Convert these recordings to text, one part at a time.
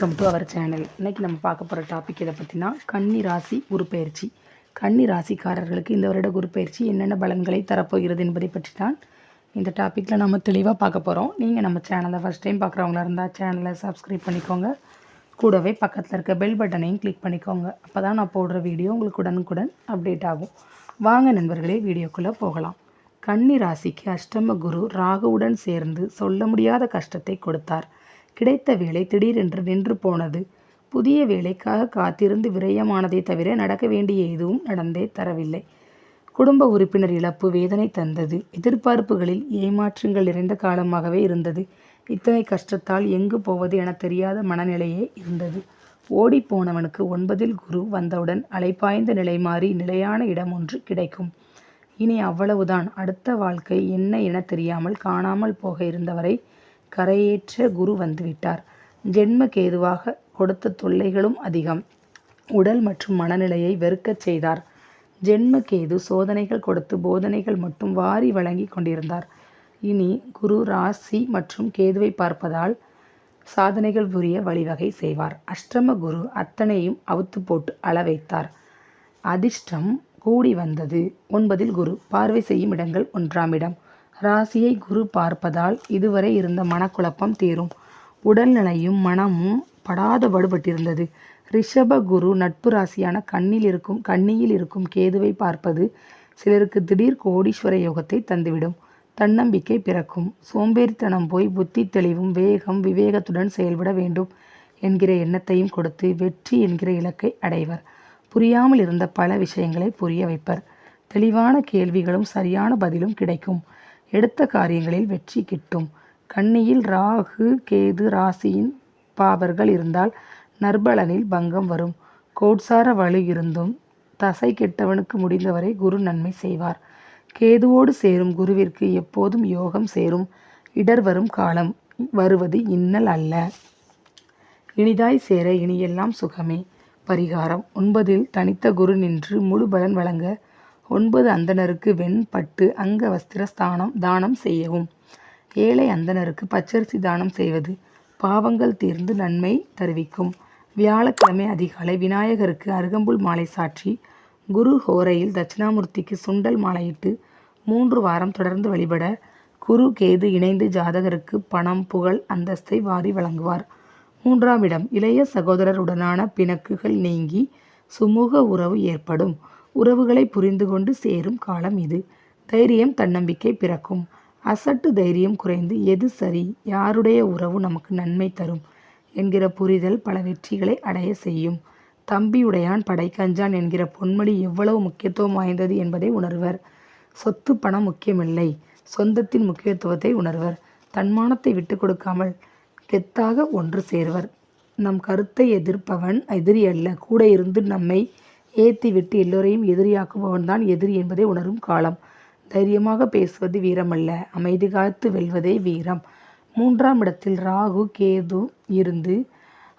Welcome to our channel. இன்றைக்கி நம்ம பார்க்க போகிற டாபிக் இதை பற்றினா கன்னி ராசி குரு பயிற்சி. கன்னி ராசிக்காரர்களுக்கு இந்த வருட குரு பயிற்சி என்னென்ன பலன்களை தரப்போகிறது என்பதை பற்றி தான் இந்த டாப்பிக்கில் நம்ம தெளிவாக பார்க்க போகிறோம். நீங்கள் நம்ம சேனலை ஃபஸ்ட் டைம் பார்க்குறவங்களா இருந்தால் சேனலை சப்ஸ்கிரைப் பண்ணிக்கோங்க. கூடவே பக்கத்தில் இருக்க பெல் பட்டனையும் கிளிக் பண்ணிக்கோங்க. அப்போ தான் நான் போடுற வீடியோ உங்களுக்கு உடனுக்குடன் அப்டேட் ஆகும். வாங்க நண்பர்களே, வீடியோக்குள்ளே போகலாம். கன்னி ராசிக்கு அஷ்டம குரு ராகுவுடன் சேர்ந்து சொல்ல முடியாத கஷ்டத்தை கொடுத்தார். கிடைத்த வேலை திடீரென்று நின்று போனது. புதிய வேலைக்காக காத்திருந்து விரயமானதை தவிர நடக்க வேண்டிய எதுவும் நடந்தே தரவில்லை. குடும்ப உறுப்பினர் இழப்பு வேதனை தந்தது. எதிர்பார்ப்புகளில் ஏமாற்றங்கள் நிறைந்த காலமாகவே இருந்தது. இத்தனை கஷ்டத்தால் எங்கு போவது என தெரியாத மனநிலையே இருந்தது. ஓடிப்போனவனுக்கு 9ல் குரு வந்தவுடன் அலைப்பாய்ந்த நிலை மாறி நிலையான இடம் ஒன்று கிடைக்கும். இனி அவ்வளவுதான். அடுத்த வாழ்க்கை என்ன என தெரியாமல் காணாமல் போக இருந்தவரை கரையேற்ற குரு வந்துவிட்டார். ஜென்ம கேதுவாக கொடுத்த தொல்லைகளும் அதிகம். உடல் மற்றும் மனநிலையை வெறுக்கச் செய்தார். ஜென்ம கேது சோதனைகள் கொடுத்து போதனைகள் மட்டும் வாரி வழங்கி கொண்டிருந்தார். இனி குரு ராசி மற்றும் கேதுவை பார்ப்பதால் சாதனைகள் புரிய வழிவகை செய்வார். அஷ்டம குரு அத்தனையும் அவுத்து போட்டு அள வைத்தார். அதிர்ஷ்டம் கூடி வந்தது. 9ல் குரு பார்வை செய்யும் இடங்கள் 1ஆம் இடம். ராசியை குரு பார்ப்பதால் இதுவரை இருந்த மனக்குழப்பம் தீரும். உடல்நிலையும் மனமும் படாத படுபட்டிருந்தது. ரிஷப குரு நட்பு ராசியான கன்னியில் இருக்கும் கேதுவை பார்ப்பது சிலருக்கு திடீர் கோடீஸ்வர யோகத்தை தந்துவிடும். தன்னம்பிக்கை பிறக்கும். சோம்பேறித்தனம் போய் புத்தி தெளிவும் வேகம் விவேகத்துடன் செயல்பட வேண்டும் என்கிற எண்ணத்தையும் கொடுத்து வெற்றி என்கிற இலக்கை அடைவர். புரியாமல் இருந்த பல விஷயங்களை புரிய வைப்பர். தெளிவான கேள்விகளும் சரியான பதிலும் கிடைக்கும். எடுத்த காரியங்களில் வெற்றி கிட்டும். கன்னியில் ராகு கேது ராசியின் பாவர்கள் இருந்தால் நற்பலனில் பங்கம் வரும். கோட்சார வலு இருந்தும் தசை கெட்டவனுக்கு முடிந்தவரை குரு நன்மை செய்வார். கேதுவோடு சேரும் குருவிற்கு எப்போதும் யோகம் சேரும். இடர் வரும் காலம் வருவது இன்னல் அல்ல. இனிதாய் சேர இனியெல்லாம் சுகமே. பரிகாரம்: 9ல் தனித்த குரு நின்று முழு பலன் வழங்க 9 அந்தணருக்கு வெண்பட்டு அங்க வஸ்திர தானம் செய்யவும். ஏழை அந்தணருக்கு பச்சரிசி தானம் செய்வது பாவங்கள் தீர்ந்து நன்மை தருவிக்கும். வியாழக்கிழமை அதிகாலை விநாயகருக்கு அருகம்புல் மாலை சாற்றி குரு ஹோரையில் தட்சிணாமூர்த்திக்கு சுண்டல் மாலையிட்டு 3 வாரம் தொடர்ந்து வழிபட குரு கேது இணைந்து ஜாதகருக்கு பணம் புகழ் அந்தஸ்தை வாரி வழங்குவார். 3ஆம் இடம் இளைய சகோதரருடனான பிணக்குகள் நீங்கி சுமூக உறவு ஏற்படும். உறவுகளை புரிந்து கொண்டு சேரும் காலம் இது. தைரியம் தன்னம்பிக்கை பிறக்கும். அசட்டு தைரியம் குறைந்து எது சரி, யாருடைய உறவு நமக்கு நன்மை தரும் என்கிற புரிதல் பல வெற்றிகளை அடைய செய்யும். தம்பியுடையான் படைக்கஞ்சான் என்கிற பொன்மொழி எவ்வளவு முக்கியத்துவம் வாய்ந்தது என்பதை உணர்வர். சொத்து பணம் முக்கியமில்லை, சொந்தத்தின் முக்கியத்துவத்தை உணர்வர். தன்மானத்தை விட்டு கொடுக்காமல் கெத்தாக ஒன்று சேர்வர். நம் கருத்தை எதிர்ப்பவன் எதிரி அல்ல, கூட இருந்து நம்மை ஏற்றி விட்டு எல்லோரையும் எதிரியாக்குபவன் தான் எதிரி என்பதை உணரும் காலம். தைரியமாக பேசுவது வீரமல்ல, அமைதி காத்து வெல்வதே வீரம். 3ஆம் இடத்தில் ராகு கேது இருந்து,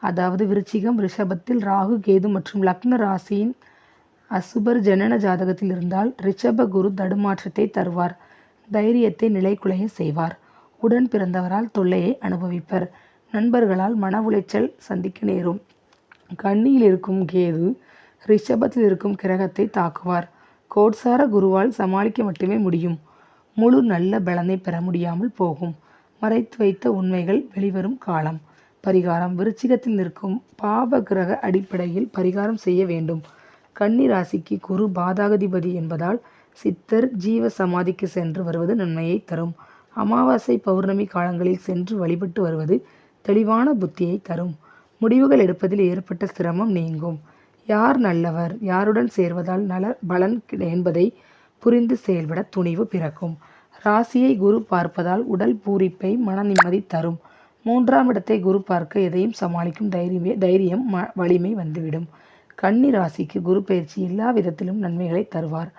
அதாவது விருச்சிகம் ரிஷபத்தில் ராகு கேது மற்றும் லக்ன ராசியின் அசுபர் ஜனன ஜாதகத்தில் இருந்தால் ரிஷப குரு தடுமாற்றத்தை தருவார். தைரியத்தை நிலைக்குலைய செய்வார். உடன் பிறந்தவரால் தொல்லையை அனுபவிப்பர். நண்பர்களால் மன உளைச்சல் சந்திக்க நேரும். கன்னியில் இருக்கும் கேது ரிஷபத்தில் இருக்கும் கிரகத்தை தாக்குவார். கோட்சார குருவால் சமாளிக்க மட்டுமே முடியும். முழு நல்ல பலனை பெற முடியாமல் போகும். மறைத்து வைத்த உண்மைகள் வெளிவரும் காலம். பரிகாரம்: விருச்சிகத்தில் நிற்கும் பாவ கிரக அடிப்படையில் பரிகாரம் செய்ய வேண்டும். கன்னி ராசிக்கு குரு பாதகாதிபதி என்பதால் சித்தர் ஜீவ சமாதிக்கு சென்று வருவது நன்மையை தரும். அமாவாசை பௌர்ணமி காலங்களில் சென்று வழிபட்டு வருவது தெளிவான புத்தியை தரும். முடிவுகள் எடுப்பதில் ஏற்பட்ட சிரமம் நீங்கும். யார் நல்லவர், யாருடன் சேர்வதால் நல பலன் என்பதை புரிந்து செயல்பட துணிவு பிறக்கும். ராசியை குரு பார்ப்பதால் உடல் பூரிப்பை மன நிம்மதி தரும். 3ஆம் இடத்தை குரு பார்க்க எதையும் சமாளிக்கும் தைரியம் வலிமை வந்துவிடும். கன்னி ராசிக்கு குரு பயிற்சி எல்லா விதத்திலும் நன்மைகளை தருவார்.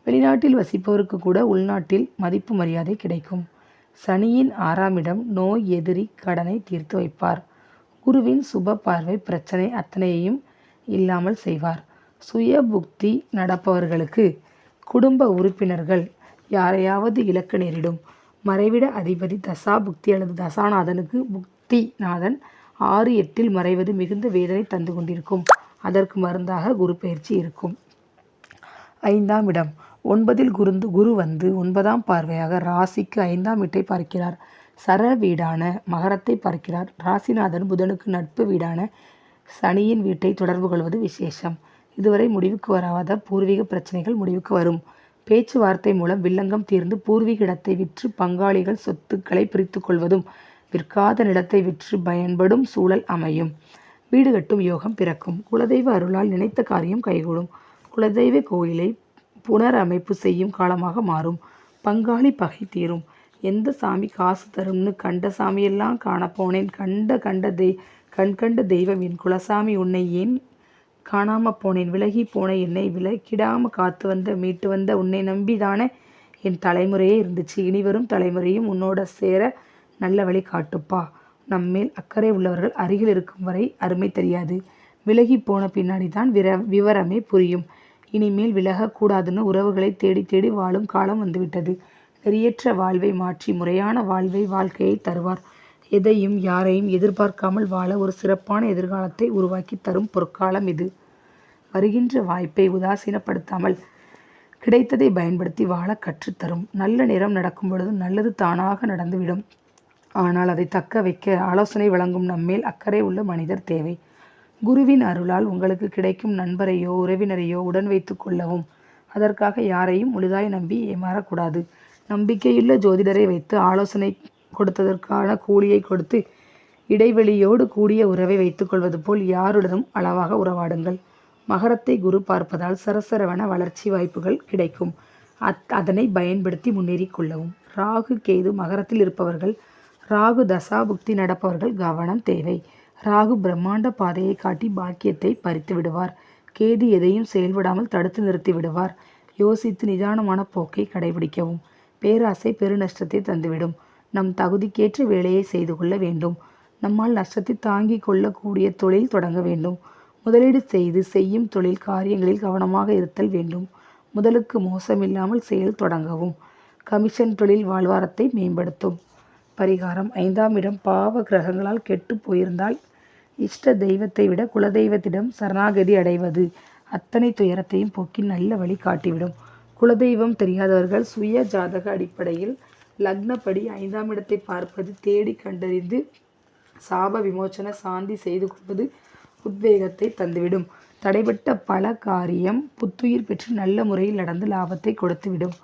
வெளிநாட்டில் வசிப்பவருக்கு கூட உள்நாட்டில் மதிப்பு மரியாதை கிடைக்கும். சனியின் 6ஆம் இடம் நோய் எதிரி கடனை தீர்த்து வைப்பார். குருவின் சுப பார்வை பிரச்சனை அத்தனையையும் இல்லாமல் செய்வார். சுய புக்தி நடப்பவர்களுக்கு குடும்ப உறுப்பினர்கள் யாரையாவது இழக்க நேரிடும். மறைவிட அதிபதி தசா புக்தி அல்லது தசாநாதனுக்கு புக்திநாதன் 6, 8 மறைவது மிகுந்த வேதனை தந்து கொண்டிருக்கும். அதற்கு மருந்தாக குரு பெயர்ச்சி இருக்கும். 5ஆம் இடம் 9ல் குரு வந்து 9ஆம் பார்வையாக ராசிக்கு 5ஆம் வீட்டை பார்க்கிறார். சர வீடான மகரத்தை பார்க்கிறார். ராசிநாதன் புதனுக்கு நட்பு வீடான சனியின் வீட்டை தொடர்பு கொள்வது விசேஷம். இதுவரை முடிவுக்கு வராத பூர்வீக பிரச்சனைகள் முடிவுக்கு வரும். பேச்சுவார்த்தை மூலம் வில்லங்கம் தீர்ந்து பூர்வீக இடத்தை விற்று பங்காளிகள் சொத்துக்களை பிரித்து கொள்வதும் விற்காத நிலத்தை விற்று பயன்படும் சூழல் அமையும். வீடு கட்டும் யோகம் பிறக்கும். குலதெய்வ அருளால் நினைத்த காரியம் கைகூடும். குலதெய்வ கோயிலை புனரமைப்பு செய்யும் காலமாக மாறும். பங்காளி பகை தீரும். எந்த சாமி காசு தரும்னு கண்ட சாமியெல்லாம் காணப்போனேன். கண்கண்ட தெய்வம் என் குலசாமி உன்னை ஏன் காணாம போனேன். விலகி போன என்னை விலக்கிடாம காத்து வந்த மீட்டு வந்த உன்னை நம்பி தானே என் தலைமுறையே இருந்துச்சு. இனிவரும் தலைமுறையும் உன்னோட சேர நல்ல வழி காட்டுப்பா. நம்மேல் அக்கறை உள்ளவர்கள் அருகில் இருக்கும் வரை அருமை தெரியாது. விலகி போன பின்னாடி தான் விவரமே புரியும். இனிமேல் விலகக்கூடாதுன்னு உறவுகளை தேடி தேடி வாழும் காலம் வந்துவிட்டது. நெறியற்ற வாழ்வை மாற்றி முறையான வாழ்க்கையை தருவார். எதையும் யாரையும் எதிர்பார்க்காமல் வாழ ஒரு சிறப்பான எதிர்காலத்தை உருவாக்கி தரும் பொற்காலம் இது. வருகின்ற வாய்ப்பை உதாசீனப்படுத்தாமல் கிடைத்ததை பயன்படுத்தி வாழ கற்றுத்தரும். நல்ல நேரம் நடக்கும் பொழுது நல்லது தானாக நடந்துவிடும். ஆனால் அதை தக்க வைக்க ஆலோசனை வழங்கும் நம்மேல் அக்கறை உள்ள மனிதர் தேவை. குருவின் அருளால் உங்களுக்கு கிடைக்கும் நண்பரையோ உறவினரையோ உடன் வைத்து கொள்ளவும். அதற்காக யாரையும் முழுதாய் நம்பி ஏமாறக்கூடாது. நம்பிக்கையுள்ள ஜோதிடரை வைத்து ஆலோசனை கொடுத்ததற்கான கூலியை கொடுத்து இடைவெளியோடு கூடிய உறவை வைத்துக் கொள்வது போல் யாருடனும் அளவாக உறவாடுங்கள். மகரத்தை குரு பார்ப்பதால் சரசரவன வளர்ச்சி வாய்ப்புகள் கிடைக்கும். அதனை பயன்படுத்தி முன்னேறி கொள்ளவும். ராகு கேது மகரத்தில் இருப்பவர்கள், ராகு தசாபுக்தி நடப்பவர்கள் கவனம் தேவை. ராகு பிரம்மாண்ட பாதையை காட்டி பாக்கியத்தை பறித்து விடுவார். கேது எதையும் செயல்படாமல் தடுத்து நிறுத்தி விடுவார். யோசித்து நிதானமான போக்கை கடைபிடிக்கவும். பேராசை பெருநஷ்டத்தை தந்துவிடும். நம் தகுதிக்கேற்ற வேலையை செய்து கொள்ள வேண்டும். நம்மால் நஷ்டத்தை தாங்கிக் கொள்ளக்கூடிய தொழில் தொடங்க வேண்டும். முதலீடு செய்யும் தொழில் காரியங்களில் கவனமாக இருத்தல் வேண்டும். முதலுக்கு மோசமில்லாமல் செயல் தொடங்கவும். கமிஷன் தொழில் வாழ்வாரத்தை மேம்படுத்தும். பரிகாரம் 5ஆம் இடம் பாவ கிரகங்களால் கெட்டு போயிருந்தால் இஷ்ட தெய்வத்தை விட குலதெய்வத்திடம் சரணாகதி அடைவது அத்தனை துயரத்தையும் போக்கி நல்ல வழி காட்டிவிடும். குலதெய்வம் தெரியாதவர்கள் சுய ஜாதக அடிப்படையில் லக்னப்படி 5ஆம் இடத்தை பார்ப்பது, தேடி கண்டறிந்து சாப விமோச்சன சாந்தி செய்து கொள்வது உத்வேகத்தை தந்துவிடும். தடைபட்ட பல காரியம் புத்துயிர் பெற்று நல்ல முறையில் நடந்து லாபத்தை கொடுத்துவிடும்.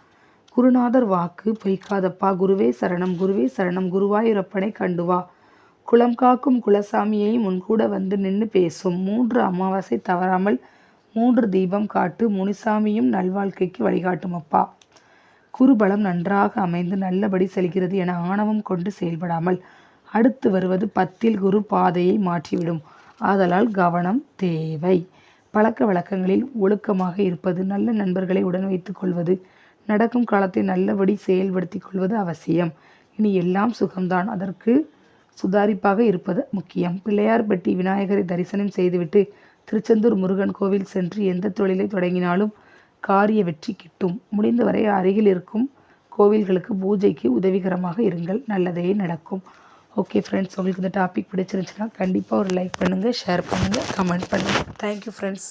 குருநாதர் வாக்கு பொய்க்காதப்பா. குருவே சரணம் குருவே சரணம் குருவாயூரப்பனை கண்டுவா. குலம் காக்கும் குலசாமியை முன்கூட வந்து நின்று பேசும். 3 அமாவாசை தவறாமல் 3 தீபம் காட்டு. முனிசாமியும் நல்வாழ்க்கைக்கு வழிகாட்டும் அப்பா. குருபலம் நன்றாக அமைந்து நல்லபடி செல்கிறது என ஆணவம் கொண்டு செயல்படாமல் அடுத்து வருவது 10ல் குரு பாதையை மாற்றிவிடும். ஆதலால் கவனம் தேவை. பழக்க வழக்கங்களில் ஒழுக்கமாக இருப்பது, நல்ல நண்பர்களை உடன் வைத்துக் கொள்வது, நடக்கும் காலத்தை நல்லபடி செயல்படுத்தி கொள்வது அவசியம். இனி எல்லாம் சுகம்தான். அதற்கு சுதாரிப்பாக இருப்பது முக்கியம். பிள்ளையார்பட்டி விநாயகரை தரிசனம் செய்துவிட்டு திருச்செந்தூர் முருகன் கோவில் சென்று எந்த தொழிலை தொடங்கினாலும் காரிய வெற்றி கிட்டும். முடிந்தவரை அருகில் இருக்கும் கோவில்களுக்கு பூஜைக்கு உதவிகரமாக இருங்கள். நல்லதே நடக்கும். ஓகே ஃப்ரெண்ட்ஸ், உங்களுக்கு இந்த டாபிக் பிடிச்சிருந்துச்சுன்னா கண்டிப்பாக ஒரு லைக் பண்ணுங்கள், ஷேர் பண்ணுங்கள், கமெண்ட் பண்ணுங்கள். Thank you friends.